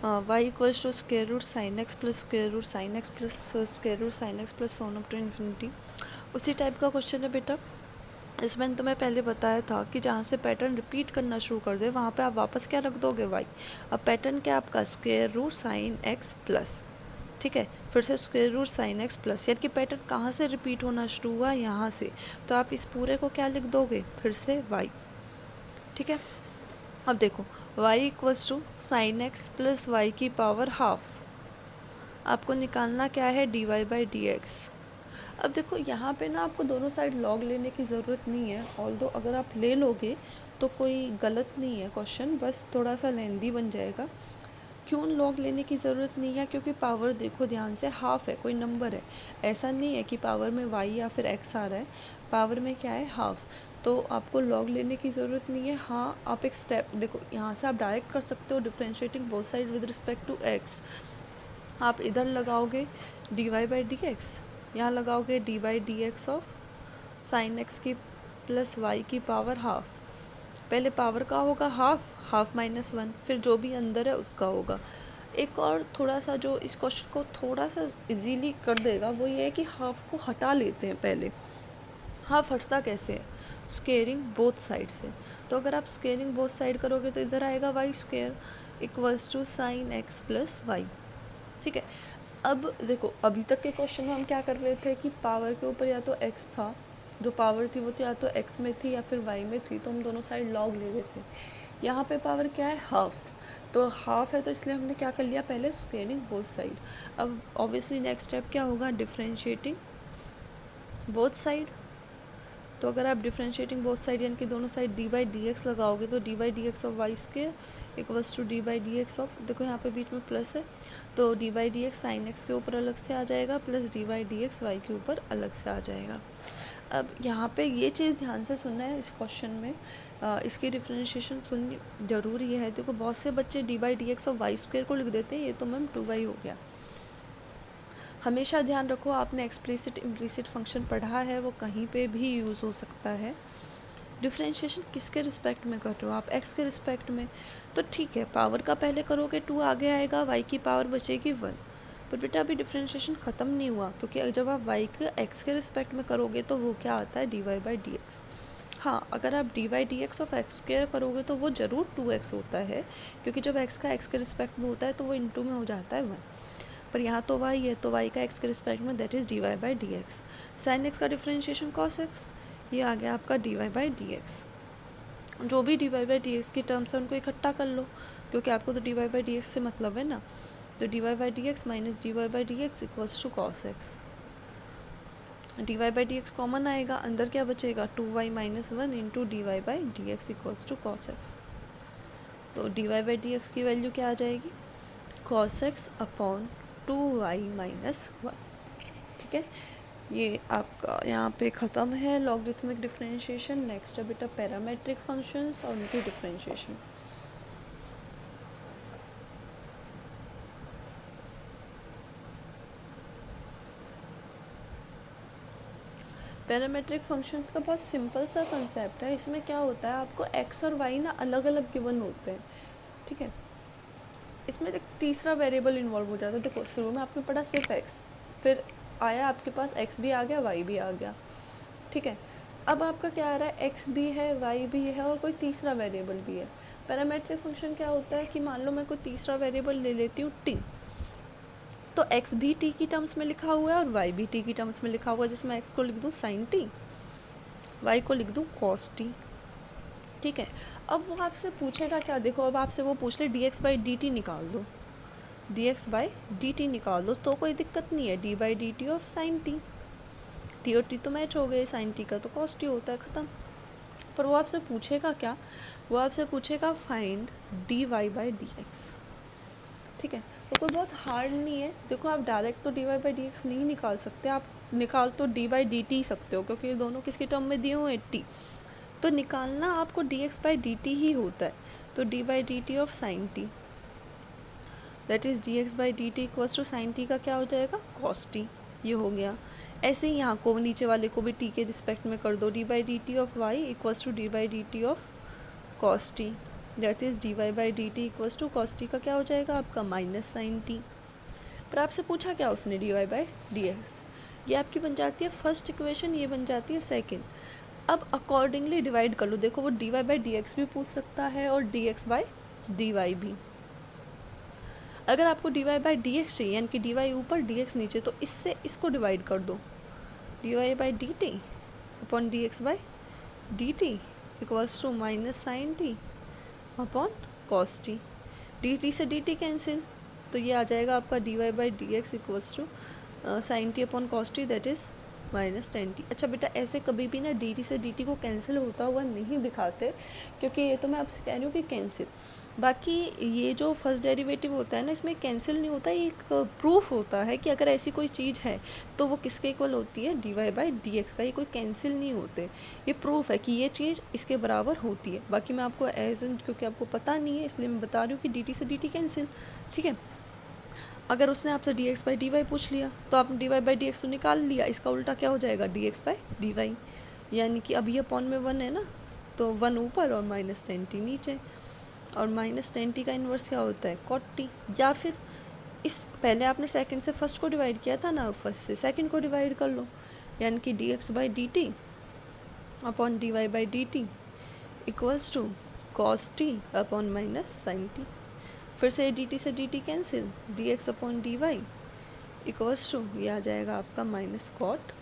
Y equals to square root sine x plus square root sine x plus square root sine x plus so on up to infinity. उसी type का question है बेटा। इसमें मैंने तुम्हें पहले बताया था कि जहाँ से पैटर्न रिपीट करना शुरू कर दे वहाँ पे आप वापस क्या रख दोगे, वाई। अब पैटर्न क्या आपका square root sine x plus, ठीक है, फिर से square root sine x plus, यानी कि पैटर्न कहाँ से रिपीट होना शुरू हुआ, यहाँ से। तो आप इस पूरे को क्या लिख दोगे, फिर से वाई, ठीक है। अब देखो y equals to sine x plus y की पावर हाफ, आपको निकालना क्या है, dy बाई डी एक्स। अब देखो यहाँ पे ना आपको दोनों साइड लॉग लेने की ज़रूरत नहीं है, ऑल्दो अगर आप ले लोगे तो कोई गलत नहीं है क्वेश्चन, बस थोड़ा सा लेंदी बन जाएगा। क्यों लॉग लेने की ज़रूरत नहीं है, क्योंकि पावर देखो ध्यान से हाफ है, कोई नंबर है, ऐसा नहीं है कि पावर में y या फिर x आ रहा है, पावर में क्या है, हाफ। तो आपको लॉग लेने की ज़रूरत नहीं है। हाँ, आप एक स्टेप देखो, यहाँ से आप डायरेक्ट कर सकते हो differentiating both side with respect to x। आप इधर लगाओगे dy बाई डी एक्स, यहाँ लगाओगे D by d x of sine x की प्लस वाई की पावर हाफ। पहले पावर का होगा हाफ, हाफ माइनस वन, फिर जो भी अंदर है उसका होगा। एक और थोड़ा सा जो इस क्वेश्चन को थोड़ा सा इजीली कर देगा वो ये है कि हाफ को हटा लेते हैं पहले। हाफ हटता कैसे है, स्क्वेयरिंग बोथ साइड से। तो अगर आप स्क्वेयरिंग बोथ साइड करोगे तो इधर आएगा y square equals to sine x plus y, ठीक है। अब देखो अभी तक के क्वेश्चन में हम क्या कर रहे थे कि पावर के ऊपर या तो x था, जो पावर थी वो तो या तो x में थी या फिर y में थी, तो हम दोनों साइड लॉग ले रहे थे। यहाँ पे पावर क्या है, हाफ, तो हाफ है तो इसलिए हमने क्या कर लिया, पहले स्क्वेयरिंग बोथ साइड। अब ऑब्वियसली नेक्स्ट स्टेप क्या होगा, डिफ्रेंशिएटिंग बोथ साइड। तो अगर आप डिफ्रेंशिएटिंग बोथ साइड यानी कि दोनों side d by d x लगाओगे तो d by d x of y square equals to d by d x of, देखो यहाँ पे बीच में प्लस है तो d by d x sine x के ऊपर अलग से आ जाएगा plus d by d x y के ऊपर अलग से आ जाएगा। अब यहाँ पे ये चीज़ ध्यान से सुनना है इस क्वेश्चन में, इसकी डिफ्रेंशिएशन सुननी ज़रूरी है। देखो बहुत से बच्चे d by d x of y square को लिख देते हैं, ये तो मैम टू वाई हो गया। हमेशा ध्यान रखो आपने एक्सप्लिसिट इम्प्लिसिट फंक्शन पढ़ा है, वो कहीं पे भी यूज़ हो सकता है। डिफ्रेंशिएशन किसके रिस्पेक्ट में कर रहे हो आप, एक्स के रिस्पेक्ट में, तो ठीक है पावर का पहले करोगे टू आगे आएगा, वाई की पावर बचेगी वन। पर बेटा अभी डिफ्रेंशिएशन ख़त्म नहीं हुआ, क्योंकि जब आप वाई के एक्स के रिस्पेक्ट में करोगे तो वो क्या आता है, d y by d x. हाँ, अगर आप d y d x of x square करोगे तो वो ज़रूर टू एक्स होता है, क्योंकि जब एक्स का एक्स के रिस्पेक्ट में होता है तो वो इंटू में हो जाता है वन। पर यहाँ तो वाई है तो वाई का एक्स के रिस्पेक्ट में that is d y by d x. Sine x का डिफ्रेंशिएशन कॉस एक्स, ये आ गया आपका d y by d x. जो भी d y by d x की टर्म्स है उनको इकट्ठा कर लो, क्योंकि आपको तो d y by d x से मतलब है ना। तो d y by d x minus d y by d x equals to cos x. D y by d x common आएगा, अंदर क्या बचेगा, two y minus one into d y by d x equals to cos x. तो d y by d x की value क्या आ जाएगी, cos x upon two y minus one, ठीक है। ये आपका यहाँ पे ख़त्म है लॉगरिथमिक डिफरेंशिएशन। नेक्स्ट है बेटा पैरामेट्रिक फंक्शंस और उनकी डिफरेंशिएशन। पैरामेट्रिक फंक्शंस का बहुत सिंपल सा कंसेप्ट है। इसमें क्या होता है, आपको एक्स और वाई ना अलग अलग गिवन होते हैं, ठीक है। इसमें एक तीसरा वेरिएबल इन्वॉल्व हो जाता है। देखो शुरू में आपने पढ़ा सिर्फ एक्स, फिर आया आपके पास एक्स भी आ गया वाई भी आ गया, ठीक है। अब आपका क्या आ रहा है, एक्स भी है वाई भी है और कोई तीसरा वेरिएबल भी है। पैरामेट्रिक फंक्शन क्या होता है कि मान लो मैं कोई तीसरा वेरिएबल ले लेती हूँ टी, तो एक्स भी टी की टर्म्स में लिखा हुआ है और वाई भी टी की टर्म्स में लिखा हुआ है। जिसमें एक्स को लिख दूँ साइन टी, वाई को लिख दूँ कॉस टी, ठीक है। अब वो आपसे पूछेगा क्या, देखो अब आपसे वो पूछ ले D x by d T निकाल दो, D x by d T निकाल दो, तो कोई दिक्कत नहीं है, D by d t of sine T, T और टी तो मैच हो गए, साइन टी का तो कॉस टी होता है, ख़त्म। पर वो आपसे पूछेगा क्या, वो आपसे पूछेगा find d y by d x, ठीक है। तो कोई बहुत हार्ड नहीं है। देखो आप डायरेक्ट तो d y by d x नहीं निकाल सकते, आप निकाल तो डी बाई डी टी सकते हो, क्योंकि ये दोनों किसकी टर्म में दिए हुए टी, तो निकालना आपको d x by d t ही होता है। तो d by d t of sine t that is d x by d t equals to sine t का क्या हो जाएगा, कॉस टी, ये हो गया। ऐसे ही यहाँ को नीचे वाले को भी टी के रिस्पेक्ट में कर दो, d by d t of y equals to d by d t of cos t, that is d y by d t equals to cos t का क्या हो जाएगा आपका माइनस साइन टी। पर आपसे पूछा क्या उसने, d y by d x. ये आपकी बन जाती है फर्स्ट इक्वेशन, ये बन जाती है सेकेंड। अब अकॉर्डिंगली डिवाइड कर लो, देखो वो d y by d x भी पूछ सकता है और d x by d y भी। अगर आपको d y by d x चाहिए यानी कि डी वाई ऊपर डी एक्स नीचे, तो इससे इसको डिवाइड कर दो, d y by d t upon d x by d t equals to minus sine t upon cos t. D t से डी टी कैंसिल, तो ये आ जाएगा आपका d y by d x equals to sine t upon cos t that is minus tan t. अच्छा बेटा ऐसे कभी भी ना डी टी से डी टी को कैंसिल होता हुआ नहीं दिखाते, क्योंकि ये तो मैं आपसे कह रही हूँ कि कैंसिल। बाकी ये जो फर्स्ट डेरिवेटिव होता है ना, इसमें कैंसिल नहीं होता, ये एक प्रूफ होता है कि अगर ऐसी कोई चीज़ है तो वो किसके इक्वल होती है, d y by d x का। ये कोई कैंसिल नहीं होते, ये प्रूफ है कि ये चीज़ इसके बराबर होती है। बाकी मैं आपको एज एन, क्योंकि आपको पता नहीं है इसलिए मैं बता रही हूँ कि डी टी से डी टी कैंसिल, ठीक है। अगर उसने आपसे d x by d y पूछ लिया तो आपने d y by d x तो निकाल लिया, इसका उल्टा क्या हो जाएगा, d x by d y. यानी कि अब ये अपॉन में वन है ना, तो वन ऊपर और माइनस टेन टी नीचे, और माइनस टेन टी का इन्वर्स क्या होता है, कॉट टी। या फिर इस पहले आपने सेकंड से फर्स्ट को डिवाइड किया था ना, फर्स्ट से सेकंड को डिवाइड कर लो, यानी कि d x by d t upon d y by d t equals to cos t upon minus sine t. फिर से डी टी से d t cancel, d x upon d y equals to ये आ जाएगा आपका minus cot